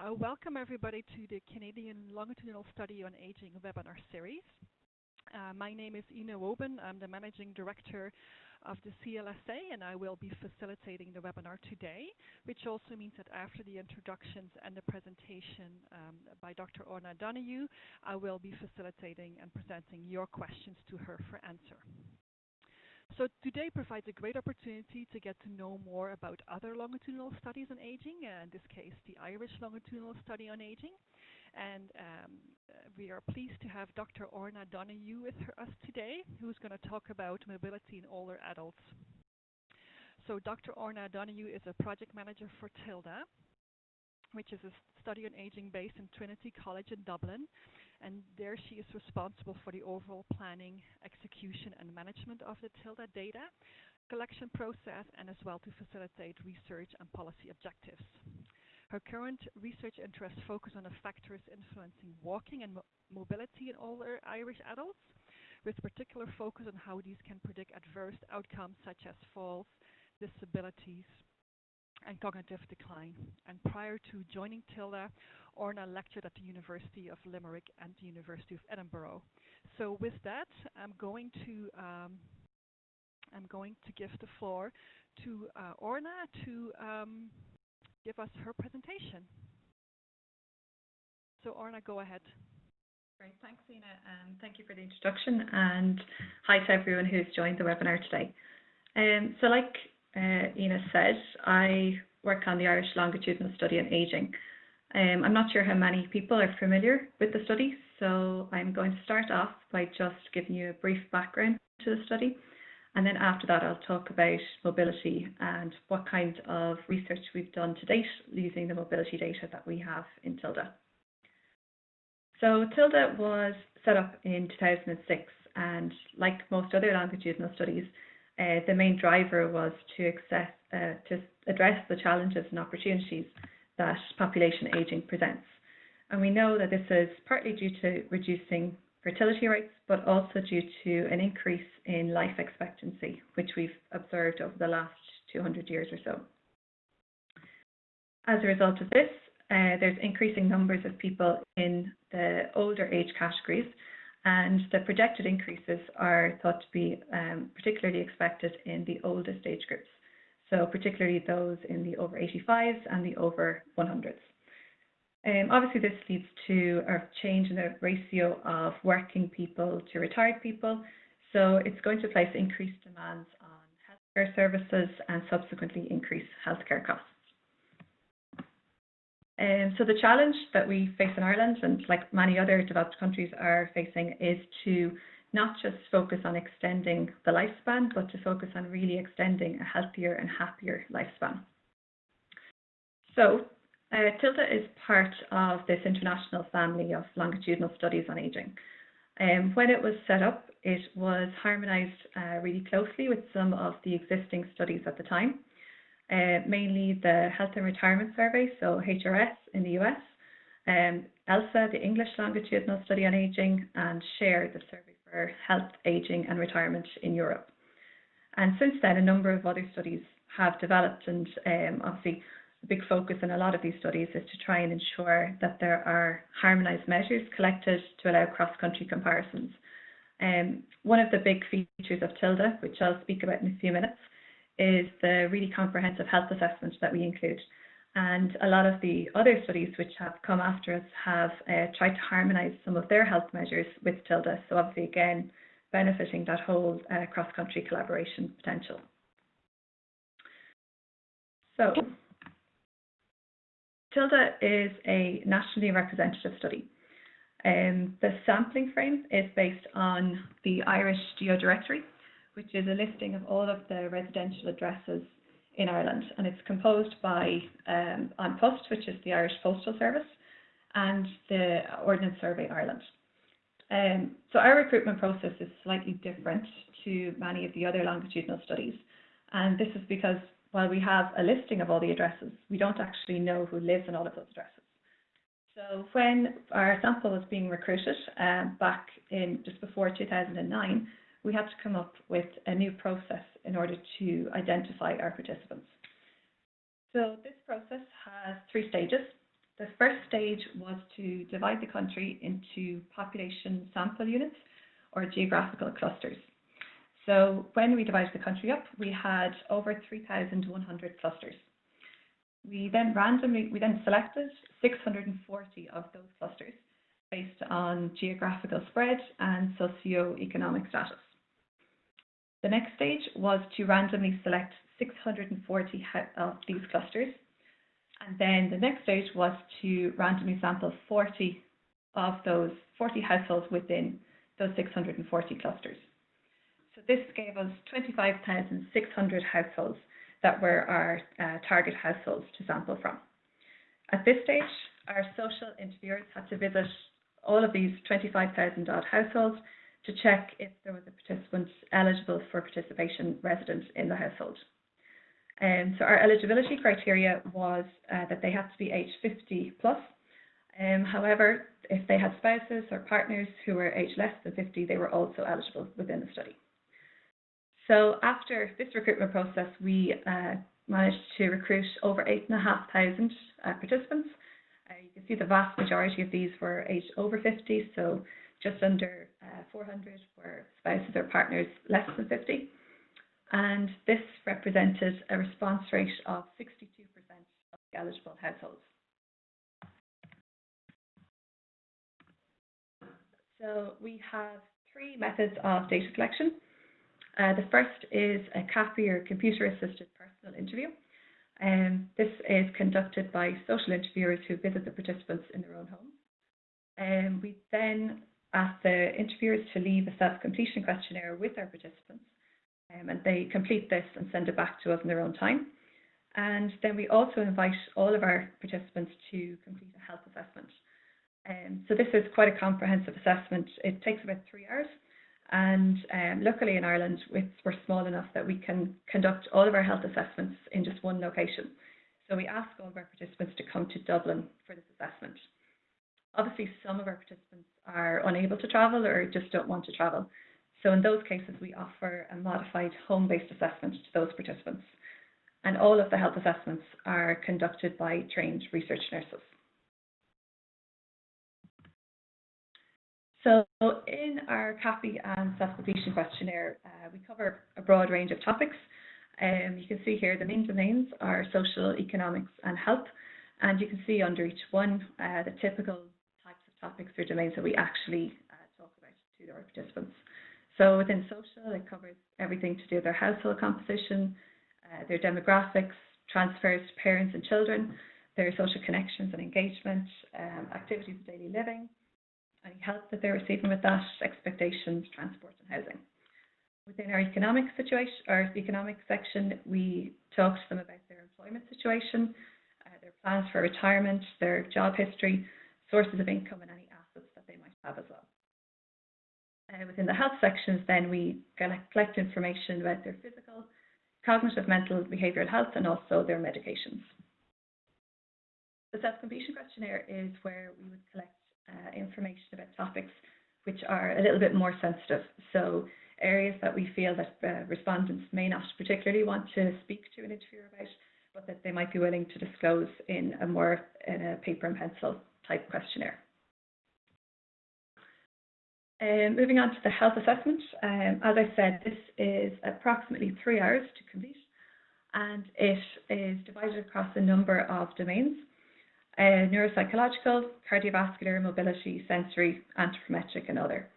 Welcome everybody to the Canadian Longitudinal Study on Aging webinar series. My name is Ina Woben. I'm the Managing Director of the CLSA, and I will be facilitating the webinar today, which also means that after the introductions and the presentation by Dr. Orna Donoghue, I will be facilitating and presenting your questions to her for answer. So today provides a great opportunity to get to know more about other longitudinal studies on aging, in this case the Irish Longitudinal Study on Aging. And we are pleased to have Dr. Orna Donoghue with us today, who's going to talk about mobility in older adults. So Dr. Orna Donoghue is a project manager for TILDA, which is a study on aging based in Trinity College in Dublin. And there she is responsible for the overall planning, execution and management of the TILDA data collection process, and as well to facilitate research and policy objectives. Her current research interests focus on the factors influencing walking and mobility in older Irish adults, with particular focus on how these can predict adverse outcomes such as falls, disabilities, and cognitive decline. And prior to joining TILDA, Orna lectured at the University of Limerick and the University of Edinburgh. So with that, I'm going to give the floor to Orna to give us her presentation. So Orna, go ahead. Great, thanks Ina, and thank you for the introduction, and hi to everyone who's joined the webinar today. So like Ina said, I work on the Irish Longitudinal Study on Aging. I'm not sure how many people are familiar with the study, so I'm going to start off by just giving you a brief background to the study, and then after that I'll talk about mobility and what kind of research we've done to date using the mobility data that we have in TILDA. So TILDA was set up in 2006, and like most other longitudinal studies, the main driver was to address the challenges and opportunities that population aging presents. And we know that this is partly due to reducing fertility rates, but also due to an increase in life expectancy, which we've observed over the last 200 years or so. As a result of this, there's increasing numbers of people in the older age categories, and the projected increases are thought to be particularly expected in the oldest age groups, so particularly those in the over 85s and the over 100s. Obviously, this leads to a change in the ratio of working people to retired people, so it's going to place increased demands on healthcare services and subsequently increase healthcare costs. So the challenge that we face in Ireland, and like many other developed countries are facing, is to not just focus on extending the lifespan, but to focus on really extending a healthier and happier lifespan. So TILDA is part of this international family of longitudinal studies on aging. When it was set up, it was harmonized really closely with some of the existing studies at the time. Mainly the Health and Retirement Survey, so HRS in the US, ELSA, the English Longitudinal Study on Aging, and SHARE, the Survey for Health, Aging and Retirement in Europe. And since then, a number of other studies have developed, and obviously a big focus in a lot of these studies is to try and ensure that there are harmonized measures collected to allow cross-country comparisons. One of the big features of TILDA, which I'll speak about in a few minutes, is the really comprehensive health assessment that we include. And a lot of the other studies which have come after us have tried to harmonise some of their health measures with TILDA, so obviously again benefiting that whole cross-country collaboration potential. So TILDA is a nationally representative study. The sampling frame is based on the Irish Geodirectory, which is a listing of all of the residential addresses in Ireland, and it's composed by An Post, which is the Irish Postal Service, and the Ordnance Survey Ireland. So our recruitment process is slightly different to many of the other longitudinal studies, and this is because while we have a listing of all the addresses, we don't actually know who lives in all of those addresses. So when our sample was being recruited back in just before 2009, we had to come up with a new process in order to identify our participants. So this process has 3 stages. The first stage was to divide the country into population sample units or geographical clusters. So when we divided the country up, we had over 3,100 clusters. We then selected 640 of those clusters based on geographical spread and socio-economic status. The next stage was to randomly select 640 of these clusters, and then the next stage was to randomly sample 40 of those 40 households within those 640 clusters. So this gave us 25,600 households that were our target households to sample from. At this stage, our social interviewers had to visit all of these 25,000 odd households to check if there was a participant eligible for participation resident in the household. So our eligibility criteria was that they had to be age 50 plus. However, if they had spouses or partners who were age less than 50, they were also eligible within the study. So after this recruitment process, we managed to recruit over 8,500 participants. You can see the vast majority of these were aged over 50, so just under 400 were spouses or partners less than 50. And this represented a response rate of 62% of the eligible households. So we have three methods of data collection. The first is a CAPI or computer-assisted personal interview. This is conducted by social interviewers who visit the participants in their own homes. We then ask the interviewers to leave a self-completion questionnaire with our participants, and they complete this and send it back to us in their own time. And then we also invite all of our participants to complete a health assessment. So this is quite a comprehensive assessment. It takes about 3 hours. And luckily in Ireland, we're small enough that we can conduct all of our health assessments in just one location. So we ask all of our participants to come to Dublin for this assessment. Obviously, some of our participants are unable to travel or just don't want to travel. So in those cases, we offer a modified home-based assessment to those participants. And all of the health assessments are conducted by trained research nurses. So in our CAPI and self-completion questionnaire, we cover a broad range of topics. You can see here the main domains are social, economics and health. And you can see under each one the typical types of topics or domains that we actually talk about to our participants. So within social, it covers everything to do with their household composition, their demographics, transfers to parents and children, their social connections and engagement, activities of daily living, any help that they're receiving with that, expectations, transport and housing. Within our economic section, we talk to them about their employment situation, their plans for retirement, their job history, sources of income and any assets that they might have as well. Within the health sections, then we collect information about their physical, cognitive, mental, behavioural health and also their medications. The self-completion questionnaire is where we would collect information about topics which are a little bit more sensitive. So areas that we feel that respondents may not particularly want to speak to an interviewer about, but that they might be willing to disclose in a paper and pencil type questionnaire. Moving on to the health assessment. As I said, this is approximately 3 hours to complete, and it is divided across a number of domains. Neuropsychological, cardiovascular, mobility, sensory, anthropometric and other.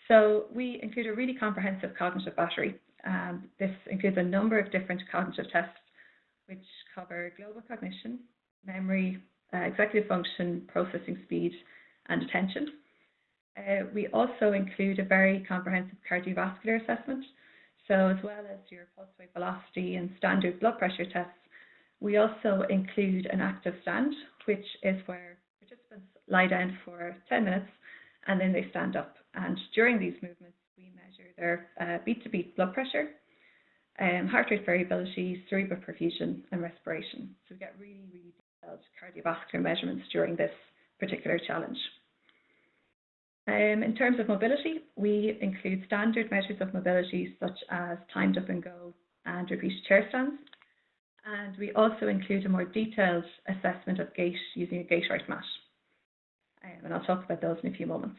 So we include a really comprehensive cognitive battery. This includes a number of different cognitive tests which cover global cognition, memory, executive function, processing speed and attention. We also include a very comprehensive cardiovascular assessment. So as well as your pulse rate velocity and standard blood pressure tests, we also include an active stand, which is where participants lie down for 10 minutes and then they stand up. And during these movements, we measure their beat-to-beat blood pressure, heart rate variability, cerebral perfusion and respiration. So we get really, really detailed cardiovascular measurements during this particular challenge. In terms of mobility, we include standard measures of mobility such as timed up and go and repeated chair stands. And we also include a more detailed assessment of gait using a gait right mat. And I'll talk about those in a few moments.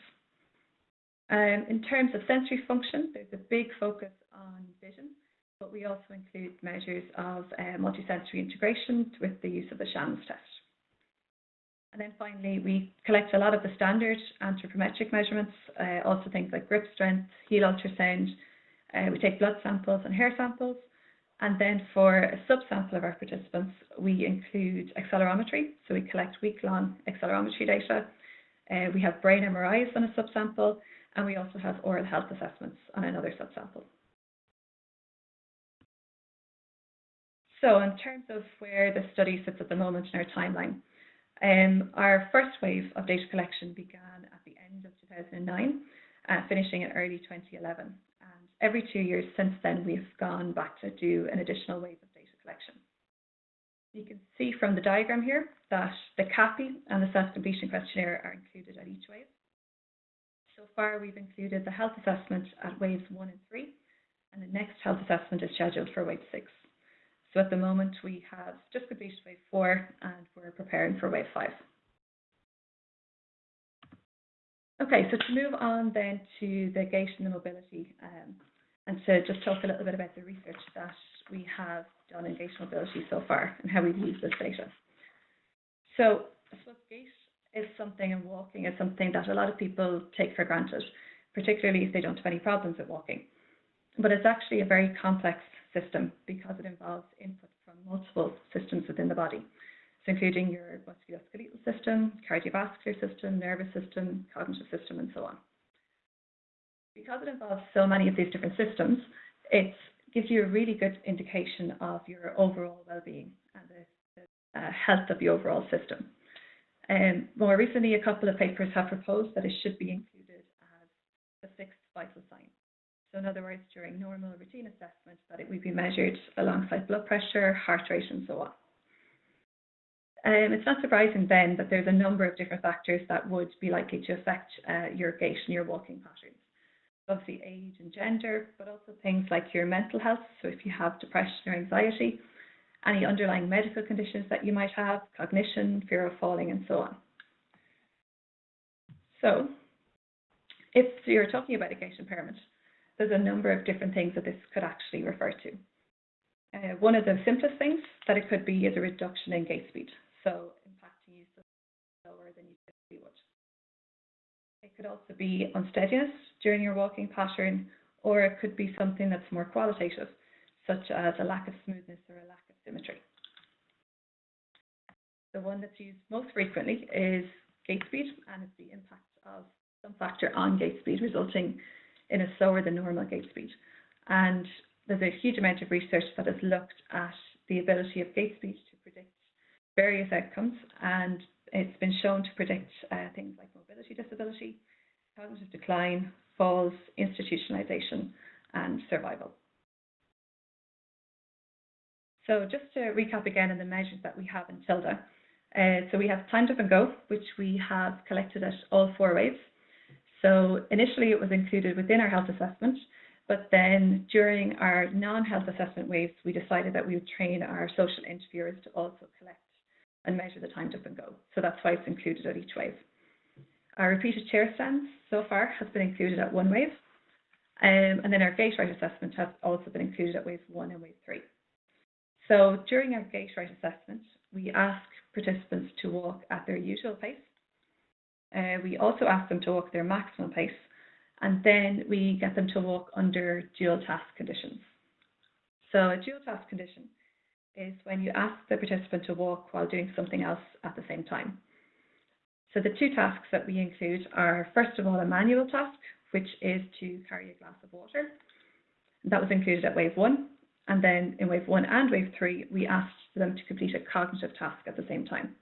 In terms of sensory function, there's a big focus on vision, but we also include measures of multisensory integration with the use of the Shannon's test. And then finally, we collect a lot of the standard anthropometric measurements, also things like grip strength, heel ultrasound. We take blood samples and hair samples. And then for a subsample of our participants, we include accelerometry. So we collect week-long accelerometry data. We have brain MRIs on a subsample, and we also have oral health assessments on another subsample. So in terms of where the study sits at the moment in our timeline, our first wave of data collection began at the end of 2009, finishing in early 2011. And every 2 years since then, we've gone back to do an additional wave of data collection. You can see from the diagram here that the CAPI and the self-completion questionnaire are included at each wave. So far, we've included the health assessment at waves 1 and 3, and the next health assessment is scheduled for wave 6. So at the moment, we have just completed wave 4, and we're preparing for wave 5. Okay, so to move on then to the gait and the mobility, and to just talk a little bit about the research that we have done in gait mobility so far and how we've used this data. So I suppose gait is something, and walking is something that a lot of people take for granted, particularly if they don't have any problems with walking. But it's actually a very complex system because it involves input from multiple systems within the body, so including your musculoskeletal system, cardiovascular system, nervous system, cognitive system, and so on. Because it involves so many of these different systems, it gives you a really good indication of your overall well-being and the health of the overall system. More recently, a couple of papers have proposed that it should be included as the sixth vital sign. So in other words, during normal routine assessment, that it would be measured alongside blood pressure, heart rate, and so on. It's not surprising then that there's a number of different factors that would be likely to affect your gait and your walking patterns. Obviously age and gender, but also things like your mental health. So if you have depression or anxiety, any underlying medical conditions that you might have, cognition, fear of falling, and so on. So if you're talking about a gait impairment, there's a number of different things that this could actually refer to. One of the simplest things that it could be is a reduction in gait speed, so impacting you slower than you typically would. It could also be unsteadiness during your walking pattern, or it could be something that's more qualitative, such as a lack of smoothness or a lack of symmetry. The one that's used most frequently is gait speed, and it's the impact of some factor on gait speed, resulting in a slower than normal gait speed. And there's a huge amount of research that has looked at the ability of gait speed to predict various outcomes, and it's been shown to predict things like mobility disability, cognitive decline, falls, institutionalization, and survival. So just to recap again on the measures that we have in TILDA. So we have timed up and go, which we have collected at all 4 waves. So initially it was included within our health assessment, but then during our non-health assessment waves, we decided that we would train our social interviewers to also collect and measure the timed up and go. So that's why it's included at each wave. Our repeated chair stands so far has been included at 1 wave. And then our gait right assessment has also been included at wave 1 and wave 3. So during our gait right assessment, we ask participants to walk at their usual pace. We also ask them to walk their maximum pace, and then we get them to walk under dual task conditions. So a dual task condition is when you ask the participant to walk while doing something else at the same time. So the 2 tasks that we include are, first of all, a manual task, which is to carry a glass of water. That was included at wave 1. And then in wave 1 and wave 3, we asked them to complete a cognitive task at the same time.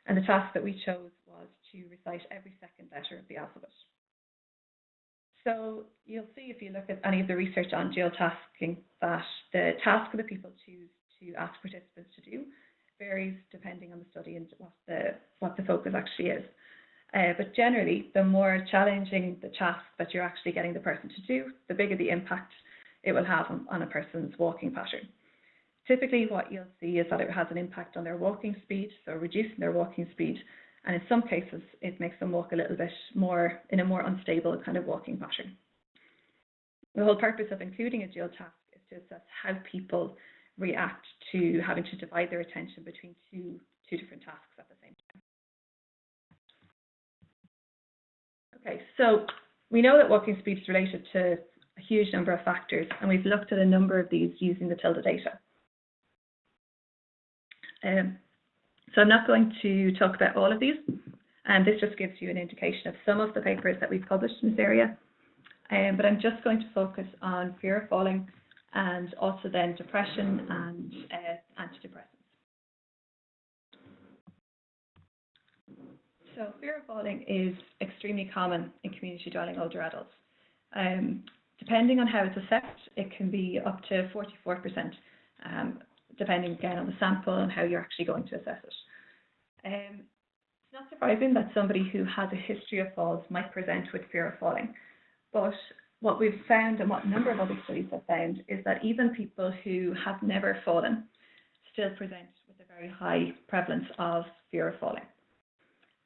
And the task that we chose was to recite every second letter of the alphabet. So you'll see if you look at any of the research on dual tasking that the task that people choose to ask participants to do varies depending on the study and what the focus actually is. But generally, the more challenging the task that you're actually getting the person to do, the bigger the impact it will have on a person's walking pattern. Typically what you'll see is that it has an impact on their walking speed, so reducing their walking speed, and in some cases it makes them walk a little bit more in a more unstable kind of walking pattern. The whole purpose of including a dual task is to assess how people react to having to divide their attention between two different tasks at the same time. Okay, so we know that walking speed is related to a huge number of factors, and we've looked at a number of these using the TILDA data. So I'm not going to talk about all of these, and this just gives you an indication of some of the papers that we've published in this area. But I'm just going to focus on fear of falling and also then depression and antidepressants. So fear of falling is extremely common in community dwelling older adults. Depending on how it's assessed, it can be up to 44%, depending again on the sample and how you're actually going to assess it. It's not surprising that somebody who has a history of falls might present with fear of falling, but what we've found and what a number of other studies have found is that even people who have never fallen still present with a very high prevalence of fear of falling.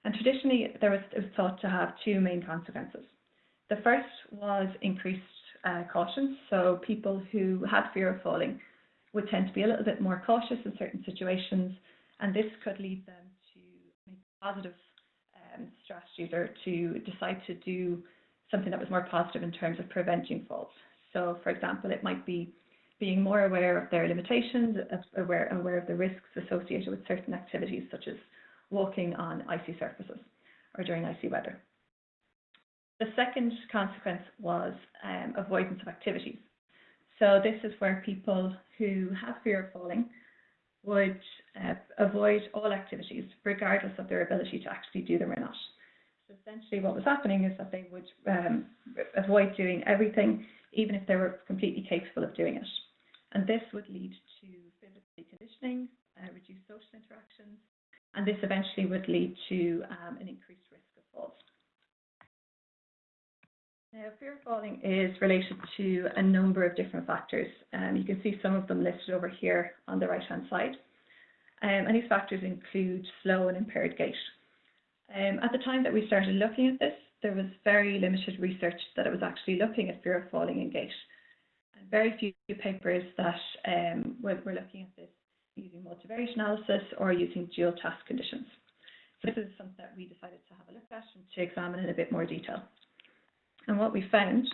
And traditionally, it was thought to have two main consequences. The first was increased caution, so people who had fear of falling would tend to be a little bit more cautious in certain situations, and this could lead them to make positive strategies or to decide to do something that was more positive in terms of preventing falls. So, for example, it might be being more aware of their limitations, aware of the risks associated with certain activities, such as walking on icy surfaces or during icy weather. The second consequence was avoidance of activities. So this is where people who have fear of falling would avoid all activities, regardless of their ability to actually do them or not. So essentially what was happening is that they would avoid doing everything, even if they were completely capable of doing it. And this would lead to physical conditioning, reduced social interactions, and this eventually would lead to an increased risk of falls. Now, fear of falling is related to a number of different factors. You can see some of them listed over here on the right-hand side. And these factors include slow and impaired gait. At the time that we started looking at this, there was very limited research that it was actually looking at fear of falling and gait. And very few papers that were looking at this using multivariate analysis or using dual task conditions. So this is something that we decided to have a look at and to examine in a bit more detail. And what we found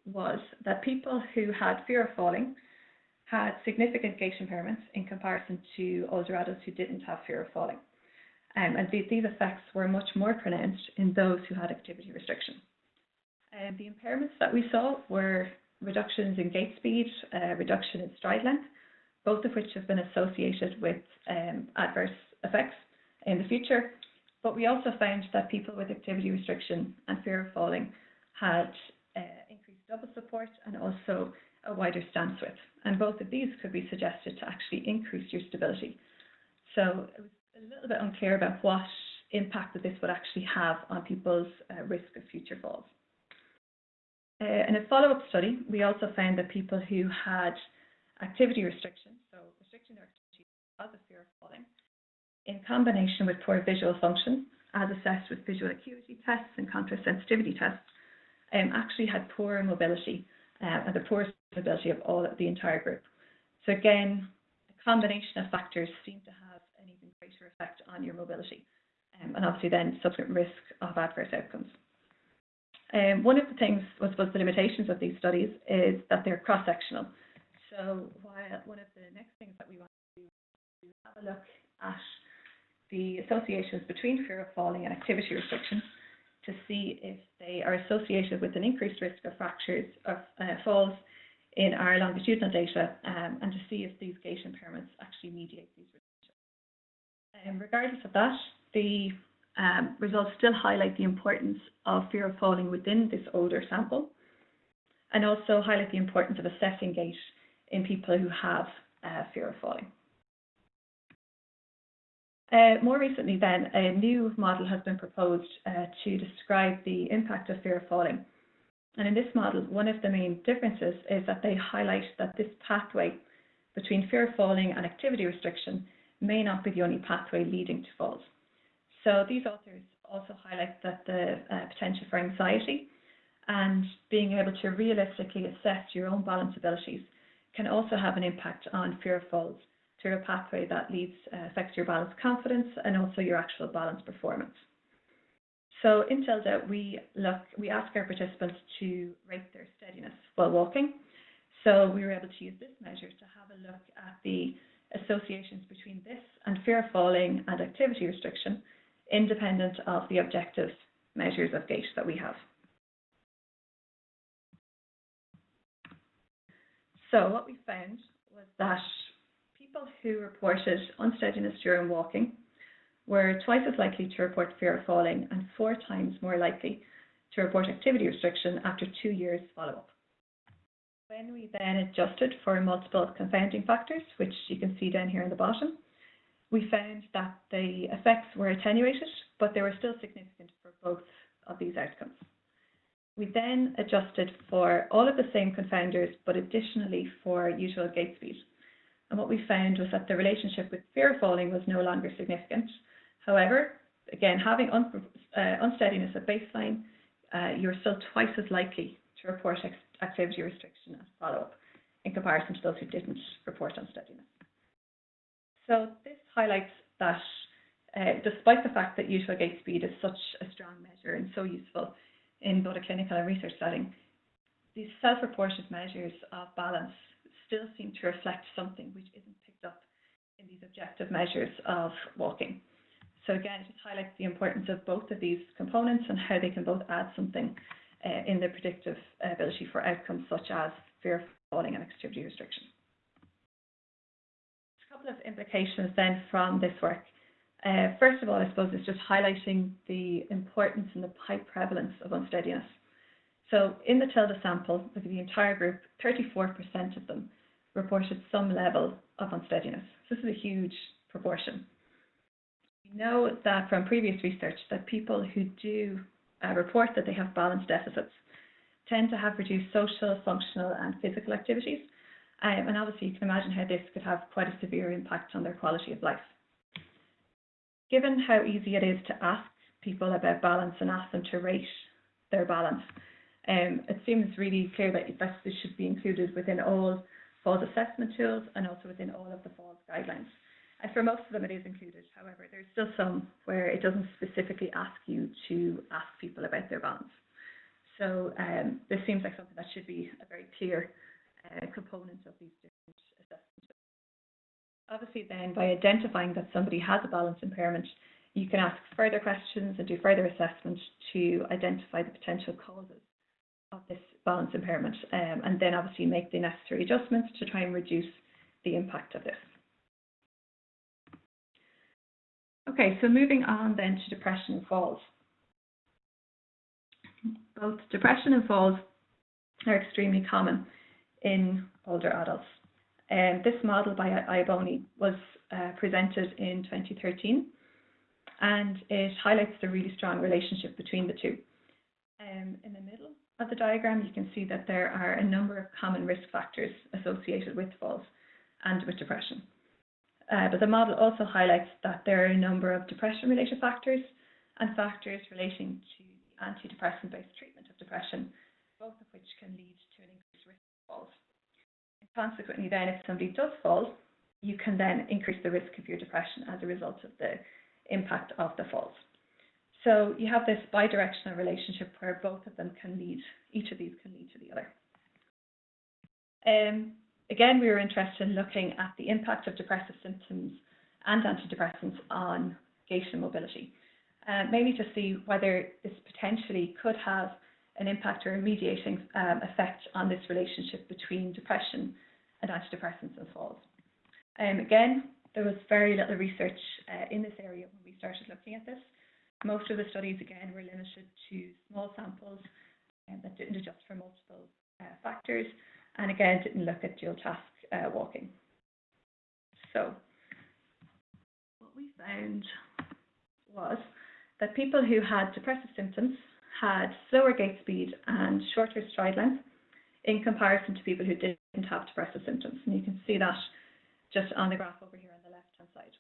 was that people who had fear of falling had significant gait impairments in comparison to older adults who didn't have fear of falling. And these effects were much more pronounced in those who had activity restriction. The impairments that we saw were reductions in gait speed, reduction in stride length, both of which have been associated with adverse effects in the future. But we also found that people with activity restriction and fear of falling had increased double support and also a wider stance width. And both of these could be suggested to actually increase your stability. So it was a little bit unclear about what impact that this would actually have on people's risk of future falls. In a follow-up study, we also found that people who had activity restriction, so restricting their activity because of fear of falling, in combination with poor visual function, as assessed with visual acuity tests and contrast sensitivity tests, actually had poor mobility and the poorest mobility of the entire group. So again, a combination of factors seem to have an even greater effect on your mobility and obviously then subsequent risk of adverse outcomes. One of the things, I suppose, the limitations of these studies is that they're cross-sectional. So while one of the next things that we want to do is to have a look at the associations between fear of falling and activity restriction to see if they are associated with an increased risk of fractures of falls in our longitudinal data and to see if these gait impairments actually mediate these relationships. Regardless of that, the results still highlight the importance of fear of falling within this older sample and also highlight the importance of assessing gait in people who have fear of falling. More recently then, a new model has been proposed to describe the impact of fear of falling. And in this model, one of the main differences is that they highlight that this pathway between fear of falling and activity restriction may not be the only pathway leading to falls. So these authors also highlight that the potential for anxiety and being able to realistically assess your own balance abilities can also have an impact on fear of falls through a pathway that affects your balance confidence and also your actual balance performance. So in TILDA, we ask our participants to rate their steadiness while walking. So we were able to use this measure to have a look at the associations between this and fear of falling and activity restriction, independent of the objective measures of gait that we have. So what we found was that people who reported unsteadiness during walking were twice as likely to report fear of falling and 4 times more likely to report activity restriction after 2 years follow-up. When we then adjusted for multiple confounding factors, which you can see down here in the bottom, we found that the effects were attenuated, but they were still significant for both of these outcomes. We then adjusted for all of the same confounders, but additionally for usual gait speed. And what we found was that the relationship with fear of falling was no longer significant. However, again, having unsteadiness at baseline, you're still twice as likely to report activity restriction as follow-up in comparison to those who didn't report unsteadiness. So this highlights that despite the fact that usual gait speed is such a strong measure and so useful in both a clinical and research setting, these self-reported measures of balance still seem to reflect something which isn't picked up in these objective measures of walking. So again, it just highlights the importance of both of these components and how they can both add something in the predictive ability for outcomes such as fear of falling and activity restriction. A couple of implications then from this work. First of all, I suppose it's just highlighting the importance and the high prevalence of unsteadiness. So in the TILDA sample, of the entire group, 34% of them reported some level of unsteadiness. So this is a huge proportion. We know that from previous research that people who do report that they have balance deficits tend to have reduced social, functional and physical activities. And obviously you can imagine how this could have quite a severe impact on their quality of life. Given how easy it is to ask people about balance and ask them to rate their balance, it seems really clear that this should be included within all falls assessment tools and also within all of the falls guidelines. And for most of them it is included. However, there's still some where it doesn't specifically ask you to ask people about their balance. So this seems like something that should be a very clear component of these different assessment tools. Obviously then, by identifying that somebody has a balance impairment, you can ask further questions and do further assessment to identify the potential causes of this balance impairment, and then obviously make the necessary adjustments to try and reduce the impact of this. Okay, so moving on then to depression and falls. Both depression and falls are extremely common in older adults. This model by Iaboni was presented in 2013, and it highlights the really strong relationship between the two. In the middle of the diagram, you can see that there are a number of common risk factors associated with falls and with depression. But the model also highlights that there are a number of depression-related factors and factors relating to antidepressant-based treatment of depression, both of which can lead to an increased risk of falls. And consequently then, if somebody does fall, you can then increase the risk of your depression as a result of the impact of the falls. So you have this bidirectional relationship where both of them can lead, each of these can lead to the other. Again, we were interested in looking at the impact of depressive symptoms and antidepressants on gait and mobility, mainly to see whether this potentially could have an impact or a mediating effect on this relationship between depression and antidepressants and falls. Again, there was very little research in this area when we started looking at this. Most of the studies, again, were limited to small samples that didn't adjust for multiple factors, and again, didn't look at dual task walking. So what we found was that people who had depressive symptoms had slower gait speed and shorter stride length in comparison to people who didn't have depressive symptoms. And you can see that just on the graph over here on the left-hand side.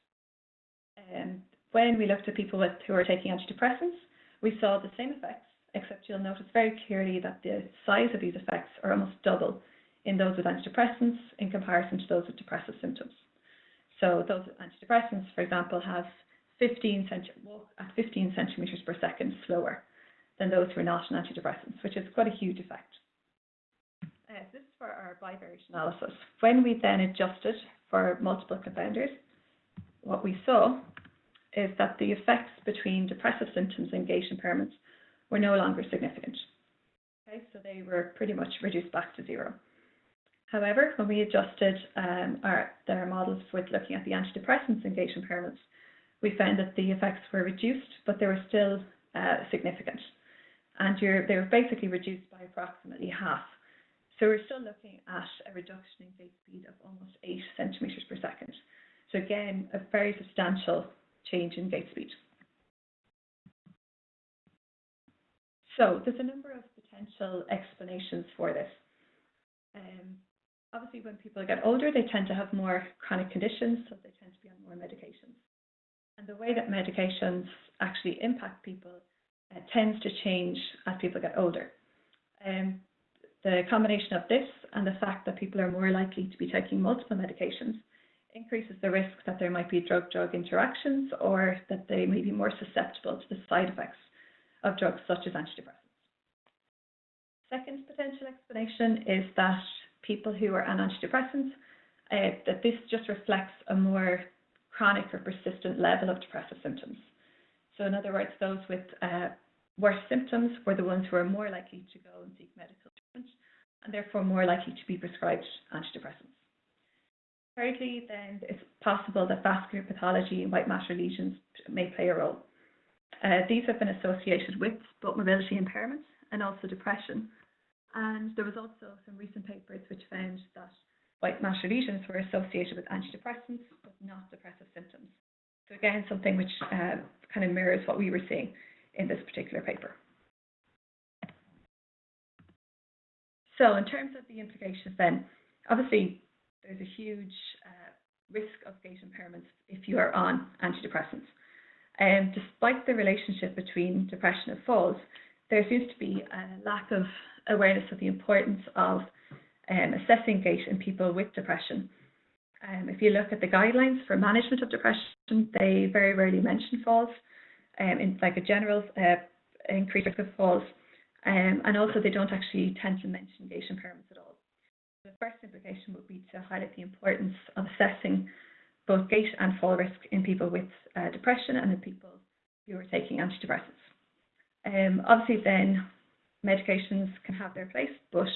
When we looked at people who were taking antidepressants, we saw the same effects, except you'll notice very clearly that the size of these effects are almost double in those with antidepressants in comparison to those with depressive symptoms. So those with antidepressants, for example, have 15 centimeters per second slower than those who are not on antidepressants, which is quite a huge effect. This is for our bivariate analysis. When we then adjusted for multiple confounders, what we saw is that the effects between depressive symptoms and gait impairments were no longer significant. Okay, so they were pretty much reduced back to zero. However, when we adjusted their models with looking at the antidepressants and gait impairments, we found that the effects were reduced, but they were still significant. And they were basically reduced by approximately half. So we're still looking at a reduction in gait speed of almost 8 centimeters per second. So again, a very substantial change in gait speed. So there's a number of potential explanations for this. Obviously, when people get older, they tend to have more chronic conditions, so they tend to be on more medications. And the way that medications actually impact people tends to change as people get older. The combination of this and the fact that people are more likely to be taking multiple medications increases the risk that there might be drug-drug interactions or that they may be more susceptible to the side effects of drugs such as antidepressants. Second potential explanation is that people who are on antidepressants, that this just reflects a more chronic or persistent level of depressive symptoms. So in other words, those with worse symptoms were the ones who are more likely to go and seek medical treatment and therefore more likely to be prescribed antidepressants. Thirdly, then it's possible that vascular pathology and white matter lesions may play a role. These have been associated with both mobility impairment and also depression. And there was also some recent papers which found that white matter lesions were associated with antidepressants but not depressive symptoms. So again, something which kind of mirrors what we were seeing in this particular paper. So in terms of the implications then, obviously there's a huge risk of gait impairments if you are on antidepressants. Despite the relationship between depression and falls, there seems to be a lack of awareness of the importance of assessing gait in people with depression. If you look at the guidelines for management of depression, they very rarely mention falls, in like a general increased risk of falls, and also they don't actually tend to mention gait impairments at all. The first implication would be to highlight the importance of assessing both gait and fall risk in people with depression and in people who are taking antidepressants. Obviously then medications can have their place, but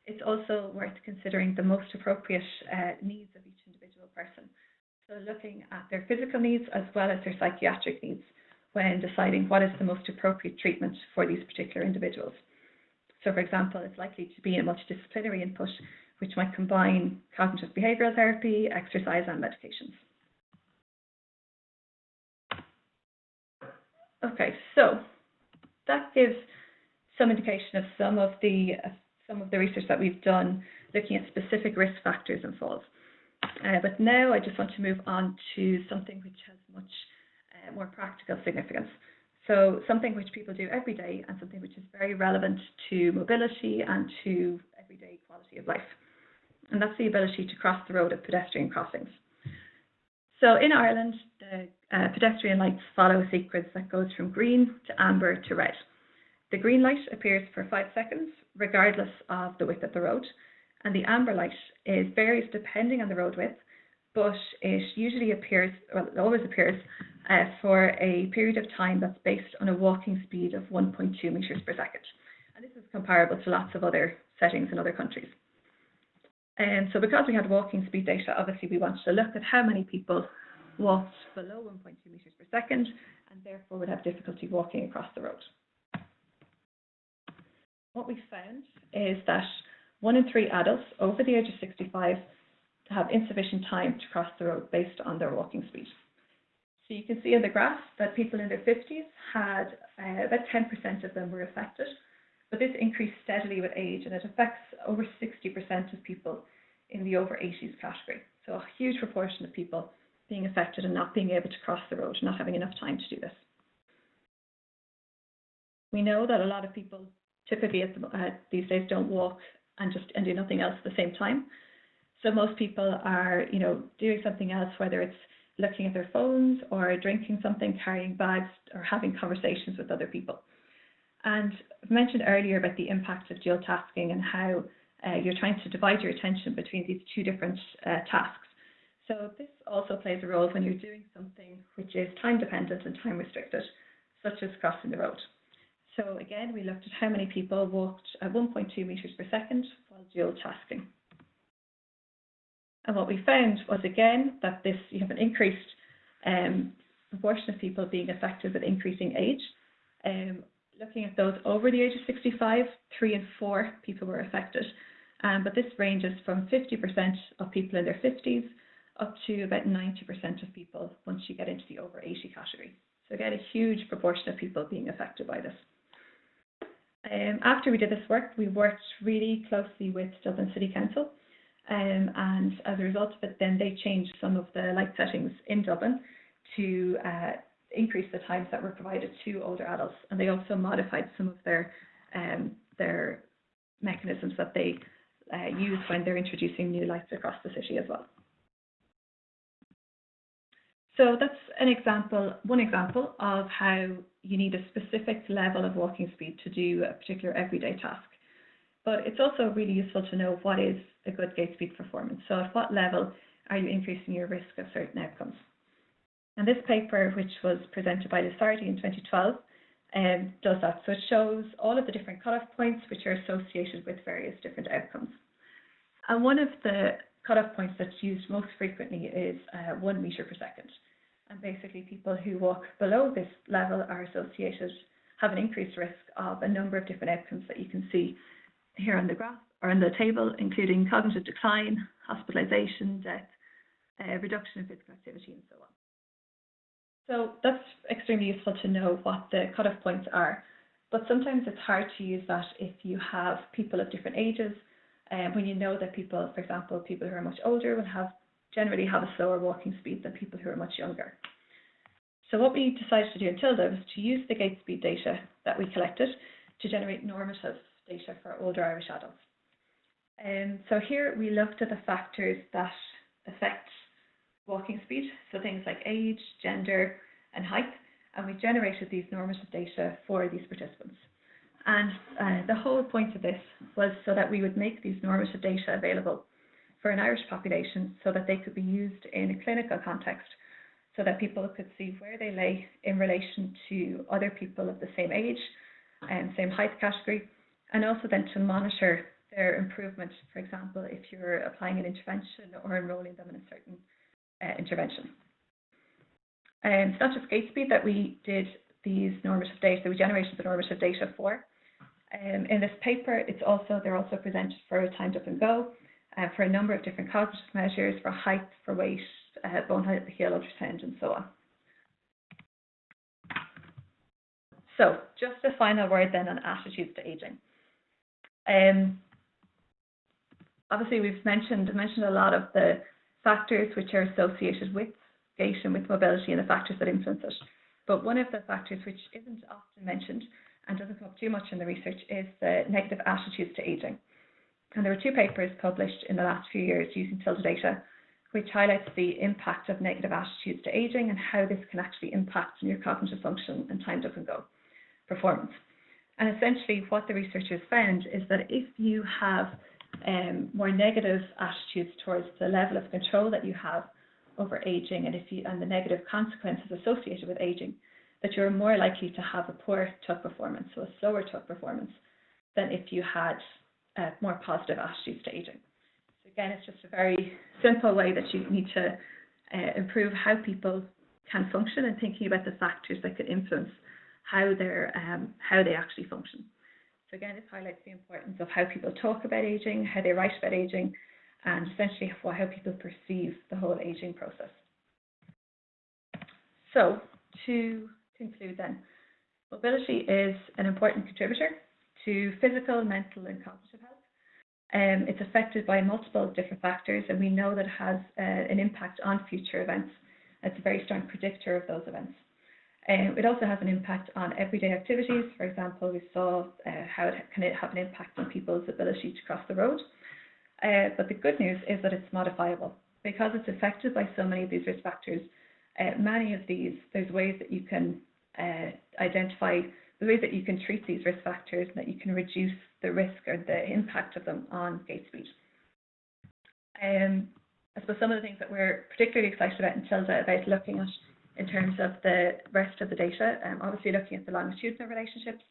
it's also worth considering the most appropriate needs of each individual person. So looking at their physical needs as well as their psychiatric needs when deciding what is the most appropriate treatment for these particular individuals. So for example, it's likely to be a multidisciplinary input which might combine cognitive behavioural therapy, exercise and medications. Okay, so that gives some indication of some of the research that we've done looking at specific risk factors in falls. But now I just want to move on to something which has much more practical significance. So something which people do every day and something which is very relevant to mobility and to everyday quality of life. And that's the ability to cross the road at pedestrian crossings. So in Ireland, the pedestrian lights follow a sequence that goes from green to amber to red. The green light appears for 5 seconds, regardless of the width of the road, and the amber light varies depending on the road width, but it usually appears, well, it always appears for a period of time that's based on a walking speed of 1.2 meters per second. And this is comparable to lots of other settings in other countries. And so because we had walking speed data, obviously we wanted to look at how many people walked below 1.2 meters per second and therefore would have difficulty walking across the road. What we found is that 1 in 3 adults over the age of 65 have insufficient time to cross the road based on their walking speed. So you can see in the graph that people in their 50s had about 10% of them were affected, but this increased steadily with age and it affects over 60% of people in the over 80s category. So a huge proportion of people being affected and not being able to cross the road, not having enough time to do this. We know that a lot of people typically these days don't walk and do nothing else at the same time. So most people are, doing something else, whether it's looking at their phones or drinking something, carrying bags, or having conversations with other people. And I've mentioned earlier about the impact of dual tasking and how you're trying to divide your attention between these two different tasks. So this also plays a role when you're doing something which is time dependent and time restricted, such as crossing the road. So again, we looked at how many people walked at 1.2 meters per second while dual tasking. And what we found was, again, that you have an increased proportion of people being affected with increasing age. Looking at those over the age of 65, 3 and 4 people were affected. But this ranges from 50% of people in their 50s up to about 90% of people once you get into the over 80 category. So again, a huge proportion of people being affected by this. After we did this work, we worked really closely with Dublin City Council. And as a result of it, then they changed some of the light settings in Dublin to increase the times that were provided to older adults. And they also modified some of their mechanisms that they use when they're introducing new lights across the city as well. So that's one example of how you need a specific level of walking speed to do a particular everyday task. But it's also really useful to know what is a good gait speed performance. So at what level are you increasing your risk of certain outcomes? And this paper, which was presented by Lusardi in 2012, does that. So it shows all of the different cutoff points which are associated with various different outcomes. And one of the cutoff points that's used most frequently is 1 meter per second. And basically people who walk below this level are have an increased risk of a number of different outcomes that you can see here on the graph or on the table, including cognitive decline, hospitalization, death, reduction in physical activity, and so on. So that's extremely useful to know what the cutoff points are, but sometimes it's hard to use that if you have people of different ages, when you know that people, for example, people who are much older will generally have a slower walking speed than people who are much younger. So what we decided to do in TILDA was to use the gait speed data that we collected to generate normative data for older Irish adults. So here we looked at the factors that affect walking speed, so things like age, gender, and height, and we generated these normative data for these participants. And the whole point of this was so that we would make these normative data available for an Irish population so that they could be used in a clinical context, so that people could see where they lay in relation to other people of the same age and same height category, and also then to monitor their improvement, for example, if you're applying an intervention or enrolling them in a certain intervention. So that's just gait speed that we did these normative data, we generated the normative data for. In this paper, they're also presented for timed up and go, for a number of different cognitive measures, for height, for weight, bone height, heel ultrasound, and so on. So just a final word then on attitudes to aging. Obviously, we've mentioned a lot of the factors which are associated with gait and with mobility and the factors that influence it. But one of the factors which isn't often mentioned and doesn't come up too much in the research is the negative attitudes to aging. And there were 2 papers published in the last few years using TILDA data, which highlights the impact of negative attitudes to aging and how this can actually impact on your cognitive function and timed up and go performance. And essentially what the researchers found is that if you have more negative attitudes towards the level of control that you have over aging and the negative consequences associated with aging, that you're more likely to have a poor TUG performance, so a slower TUG performance, than if you had more positive attitudes to aging. So again, it's just a very simple way that you need to improve how people can function and thinking about the factors that could influence how they actually function. So again, this highlights the importance of how people talk about aging, how they write about aging, and essentially how people perceive the whole aging process. So to conclude then, mobility is an important contributor to physical, mental, and cognitive health. It's affected by multiple different factors, and we know that it has an impact on future events. It's a very strong predictor of those events. It also has an impact on everyday activities. For example, we saw how it can have an impact on people's ability to cross the road. But the good news is that it's modifiable. Because it's affected by so many of these risk factors, many of these, there's ways that you can identify, the ways that you can treat these risk factors, and that you can reduce the risk or the impact of them on gait speed. I suppose some of the things that we're particularly excited about in TILDA about looking at in terms of the rest of the data, obviously looking at the longitudinal relationships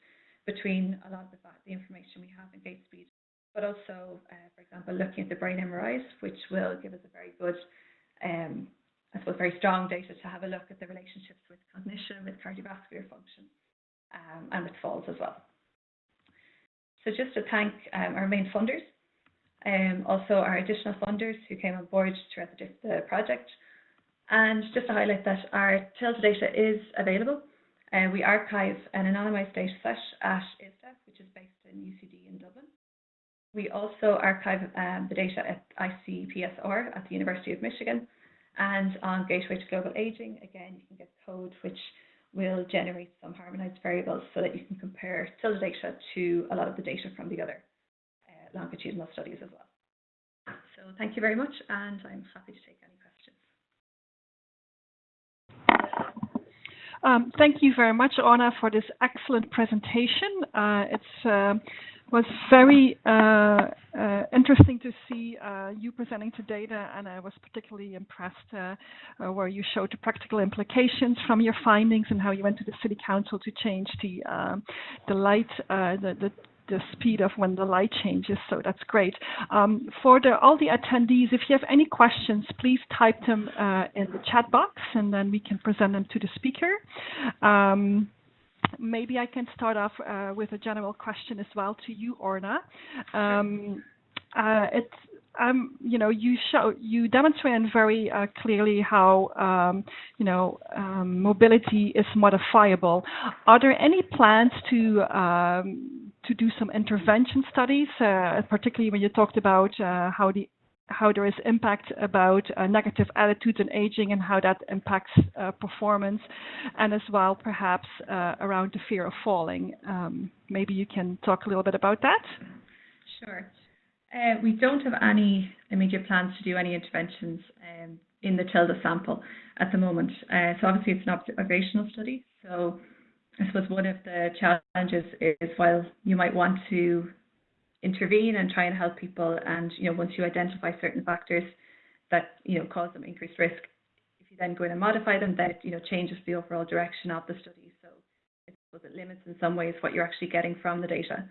between a lot of the information we have in gait speed, but also, for example, looking at the brain MRIs, which will give us a very good, I suppose, very strong data to have a look at the relationships with cognition, with cardiovascular function, and with falls as well. So just to thank our main funders, also our additional funders who came on board throughout the project, and just to highlight that our TILDA data is available. We archive an anonymised data set at ISDA, which is based in UCD in Dublin. We also archive the data at ICPSR at the University of Michigan, and on Gateway to Global Aging, again, you can get code which will generate some harmonized variables so that you can compare TILDA data to a lot of the data from the other longitudinal studies as well. So thank you very much, and I'm happy to take any questions. Thank you very much, Orna, for this excellent presentation. It was very interesting to see you presenting the data, and I was particularly impressed where you showed the practical implications from your findings and how you went to the City Council to change the light, the speed of when the light changes, so that's great. For all the attendees, if you have any questions, please type them in the chat box, and then we can present them to the speaker. Maybe I can start off with a general question as well to you, Orna. You demonstrated very clearly how mobility is modifiable. Are there any plans to do some intervention studies, particularly when you talked about how there is impact about negative attitudes in aging and how that impacts performance, and as well perhaps around the fear of falling? Maybe you can talk a little bit about that? Sure. We don't have any immediate plans to do any interventions in the TILDA sample at the moment. So obviously it's an observational study. So I suppose one of the challenges is while you might want to intervene and try and help people, and once you identify certain factors that cause them increased risk, if you then go in and modify them, that changes the overall direction of the study. So I suppose it limits in some ways what you're actually getting from the data.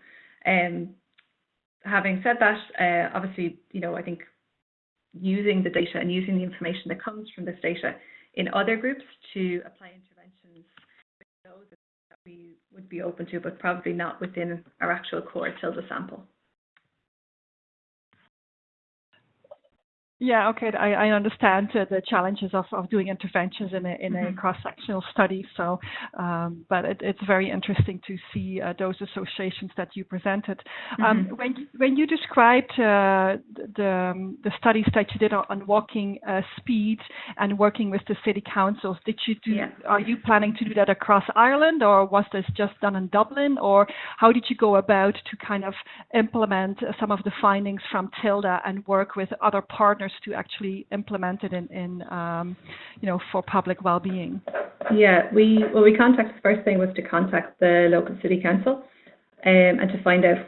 Having said that, obviously I think using the data and using the information that comes from this data in other groups to apply interventions with those that we would be open to, but probably not within our actual core TILDA sample. Yeah, okay. I understand the challenges of doing interventions in a cross-sectional study. So, but it's very interesting to see those associations that you presented. When you described the studies that you did on walking speed and working with the city councils, are you planning to do that across Ireland, or was this just done in Dublin, or how did you go about to kind of implement some of the findings from TILDA and work with other partners to actually implement it in for public well-being? Yeah, the first thing was to contact the local city council and to find out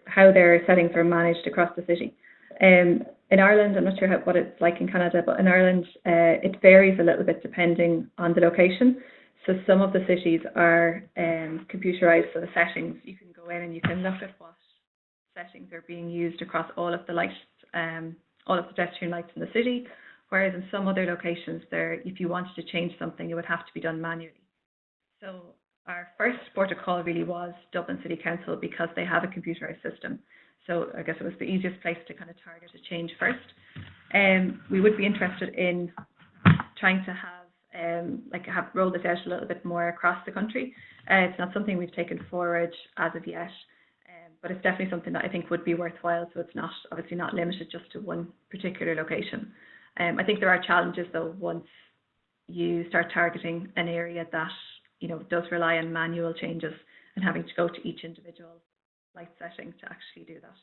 how their settings are managed across the city. In Ireland, I'm not sure what it's like in Canada, but in Ireland it varies a little bit depending on the location. So some of the cities are computerized, so the settings, you can go in and you can look at what settings are being used across all of the lights, all of the pedestrian lights in the city, whereas in some other locations, if you wanted to change something, it would have to be done manually. So our first port of call really was Dublin City Council, because they have a computerized system. So I guess it was the easiest place to kind of target a change first. We would be interested in trying to have roll this out a little bit more across the country. It's not something we've taken forward as of yet, but it's definitely something that I think would be worthwhile. So it's not obviously not limited just to one particular location. I think there are challenges though once you start targeting an area that does rely on manual changes and having to go to each individual light setting to actually do that.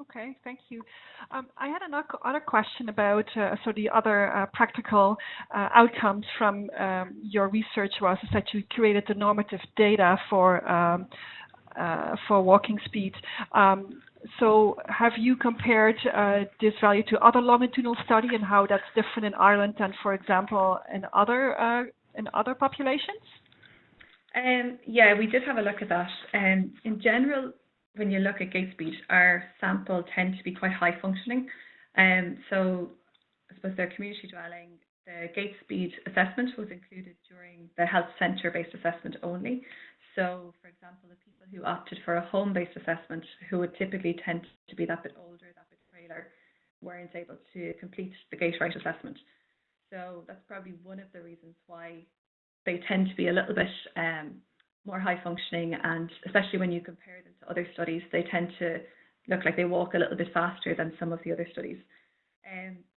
Okay, thank you. I had another question about the other practical outcomes from your research was that you created the normative data for walking speed. So have you compared this value to other longitudinal study and how that's different in Ireland than, for example, in other populations? Yeah, we did have a look at that. In general, when you look at gait speed, our sample tend to be quite high functioning. So I suppose their community dwelling, the gait speed assessment was included during the health centre based assessment only. So for example, the people who opted for a home based assessment, who would typically tend to be that bit older, that bit frailer, weren't able to complete the gait right assessment. So that's probably one of the reasons why they tend to be a little bit more high functioning, and especially when you compare them to other studies, they tend to look like they walk a little bit faster than some of the other studies.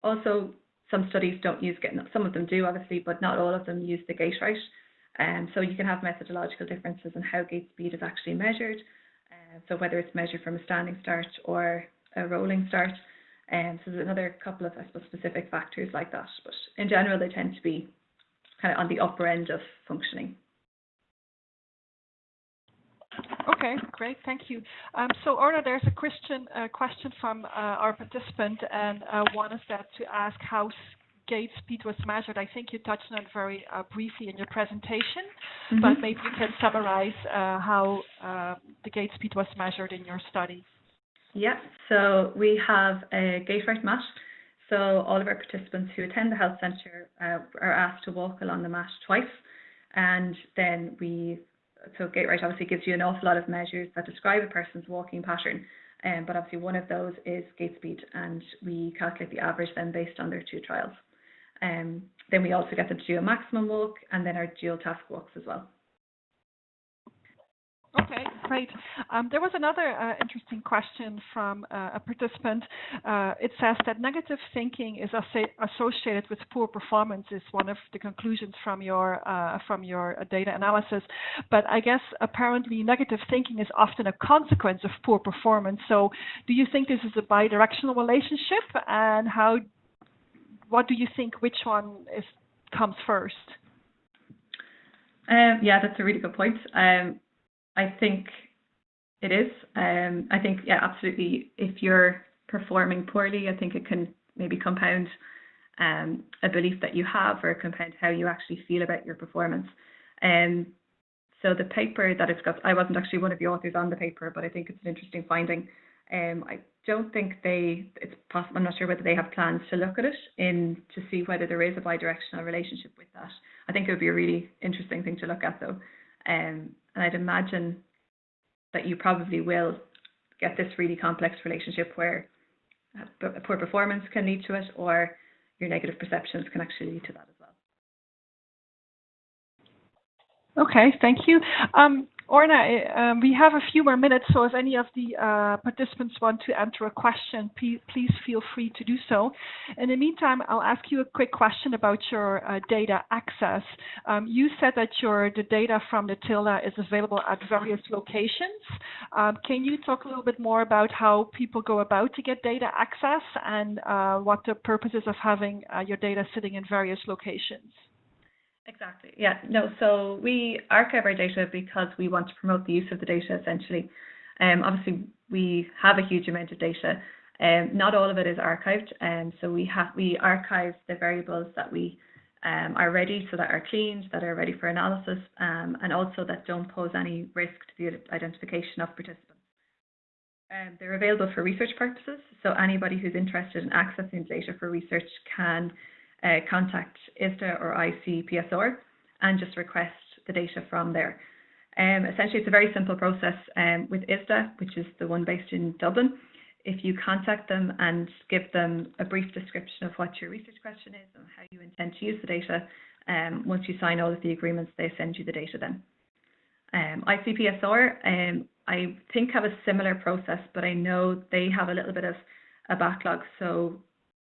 Also, some studies don't use Gait, some of them do obviously, but not all of them use the Gait right. So you can have methodological differences in how gait speed is actually measured. So whether it's measured from a standing start or a rolling start. So there's another couple of, I suppose, specific factors like that. But in general, they tend to be kind of on the upper end of functioning. Okay, great, thank you. So Orna, there's a question from our participant, and one is that to ask how gait speed was measured. I think you touched on it very briefly in your presentation, but maybe you can summarize how the gait speed was measured in your study. Yeah, so we have a gait right mat. So all of our participants who attend the health centre are asked to walk along the mat twice, and then so Gait right obviously gives you an awful lot of measures that describe a person's walking pattern, but obviously one of those is gait speed, and we calculate the average then based on their 2 trials. Then we also get them to do a maximum walk and then our dual task walks as well. Okay, great. There was another interesting question from a participant. It says that negative thinking is associated with poor performance is one of the conclusions from your data analysis. But I guess apparently negative thinking is often a consequence of poor performance. So do you think this is a bidirectional relationship? And what do you think, which one comes first? Yeah, that's a really good point. I think it is. I think, yeah, absolutely. If you're performing poorly, I think it can maybe compound a belief that you have, or compound how you actually feel about your performance. So the paper that it's got, I wasn't actually one of the authors on the paper, but I think it's an interesting finding. I don't think it's possible, I'm not sure whether they have plans to look at it to see whether there is a bidirectional relationship with that. I think it would be a really interesting thing to look at though. And I'd imagine that you probably will get this really complex relationship where poor performance can lead to it, or your negative perceptions can actually lead to that as well. Okay, thank you. Orna, we have a few more minutes, so if any of the participants want to enter a question, please feel free to do so. In the meantime, I'll ask you a quick question about your data access. You said that the data from the TILDA is available at various locations. Can you talk a little bit more about how people go about to get data access, and what the purpose is of having your data sitting in various locations? Exactly. Yeah. No. So we archive our data because we want to promote the use of the data. Essentially, obviously we have a huge amount of data. Not all of it is archived, so we archive the variables that we are ready, so that are cleaned, that are ready for analysis, and also that don't pose any risk to the identification of participants. They're available for research purposes, so anybody who's interested in accessing data for research can contact ISDA or ICPSR and just request the data from there. Essentially, it's a very simple process with ISDA, which is the one based in Dublin. If you contact them and give them a brief description of what your research question is and how you intend to use the data, once you sign all of the agreements, they send you the data then. ICPSR, I think have a similar process, but I know they have a little bit of a backlog. So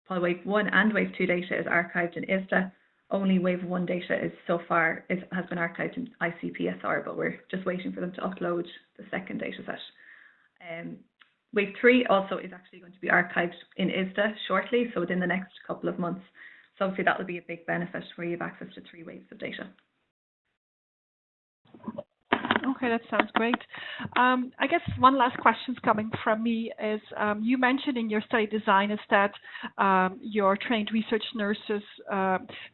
while Wave 1 and Wave 2 data is archived in ISDA, only Wave 1 data has been archived in ICPSR, but we're just waiting for them to upload the second data set. Wave 3 also is actually going to be archived in ISDA shortly, so within the next couple of months. So obviously that will be a big benefit where you have access to 3 waves of data. Okay, that sounds great. I guess one last question coming from me is, you mentioned in your study design is that your trained research nurses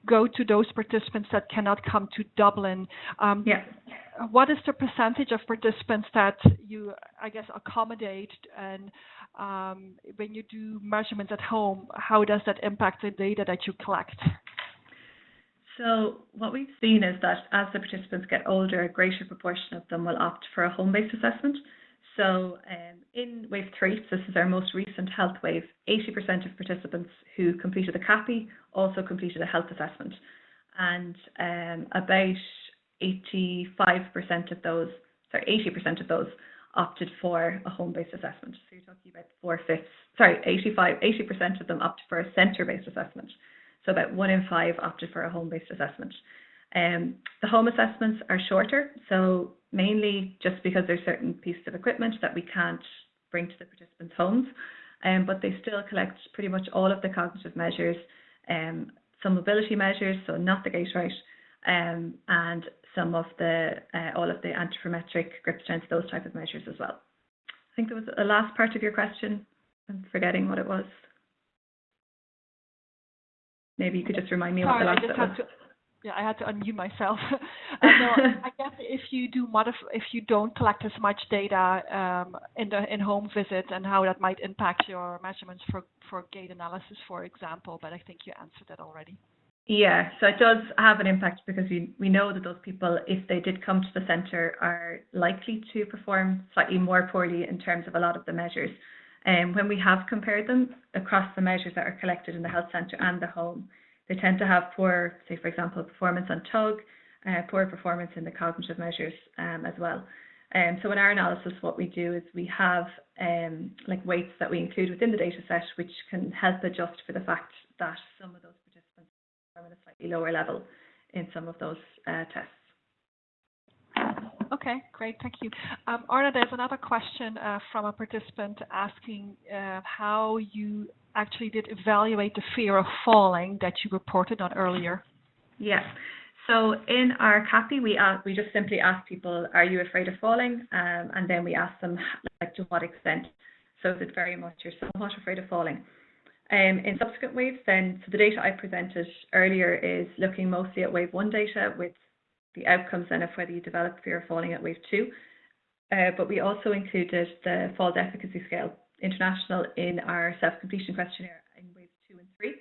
go to those participants that cannot come to Dublin. Yeah. What is the percentage of participants that you, I guess, accommodate, and when you do measurements at home, how does that impact the data that you collect? So what we've seen is that as the participants get older, a greater proportion of them will opt for a home-based assessment. So in Wave 3, so this is our most recent health wave, 80% of participants who completed the CAPI also completed a health assessment. And about 80% of those opted for a home-based assessment. So you're talking about 80% of them opted for a centre-based assessment. So about 1 in 5 opted for a home-based assessment. The home assessments are shorter, so mainly just because there's certain pieces of equipment that we can't bring to the participants' homes, but they still collect pretty much all of the cognitive measures, some mobility measures, so not the gait right, and some of the all of the anthropometric grip strength, those type of measures as well. I think there was a last part of your question. I'm forgetting what it was. Maybe you could just remind me what the last bit was. Yeah, I had to unmute myself. No, I guess if you don't collect as much data in home visits, and how that might impact your measurements for gait analysis, for example, but I think you answered that already. Yeah, so it does have an impact because we know that those people, if they did come to the centre, are likely to perform slightly more poorly in terms of a lot of the measures. When we have compared them across the measures that are collected in the health centre and the home, they tend to have poor, say for example, performance on tug, poor performance in the cognitive measures as well. So in our analysis, what we do is we have like weights that we include within the data set, which can help adjust for the fact that some of those participants are at a slightly lower level in some of those tests. Okay, great, thank you. Orna, there's another question from a participant asking how you actually did evaluate the fear of falling that you reported on earlier. Yeah, so in our CAPI, we just simply ask people, are you afraid of falling? And then we ask them, like, to what extent. So is it very much you're somewhat afraid of falling? In subsequent waves then, so the data I presented earlier is looking mostly at Wave 1 data with the outcomes then of whether you develop fear of falling at Wave 2. But we also included the Falls Efficacy Scale International in our self-completion questionnaire in Waves 2 and 3.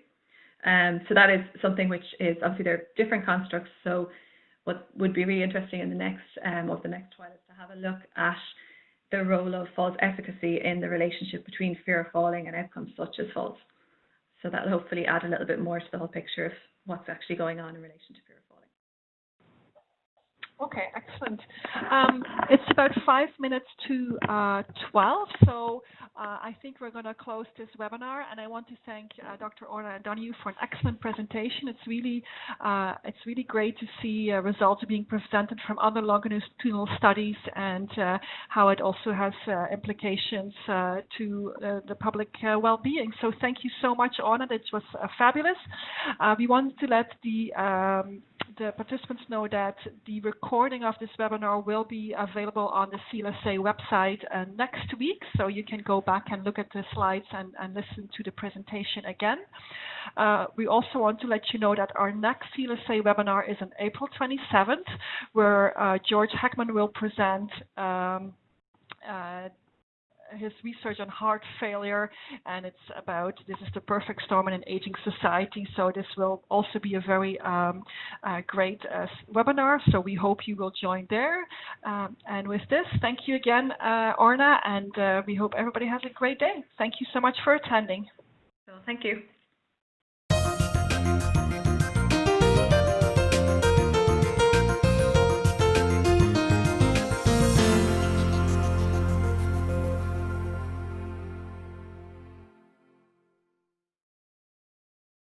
So that is something which is, obviously they're different constructs, so what would be really interesting in the next trial is to have a look at the role of falls efficacy in the relationship between fear of falling and outcomes such as falls. So that will hopefully add a little bit more to the whole picture of what's actually going on in relation to fear of falling. Okay, excellent. It's about 5 minutes to 12, so I think we're going to close this webinar, and I want to thank Dr. Orna Donoghue for an excellent presentation. It's really great to see results being presented from other longitudinal studies, and how it also has implications to the public well-being. So thank you so much, Orna. That was fabulous. We wanted to let the participants know that the recording of this webinar will be available on the CLSA website next week, so you can go back and look at the slides and listen to the presentation again. We also want to let you know that our next CLSA webinar is on April 27th, where George Heckman will present his research on heart failure, and it's about this is the perfect storm in an aging society. So this will also be a very great webinar, so we hope you will join there. And with this, thank you again, Orna, and we hope everybody has a great day. Thank you so much for attending. So thank you.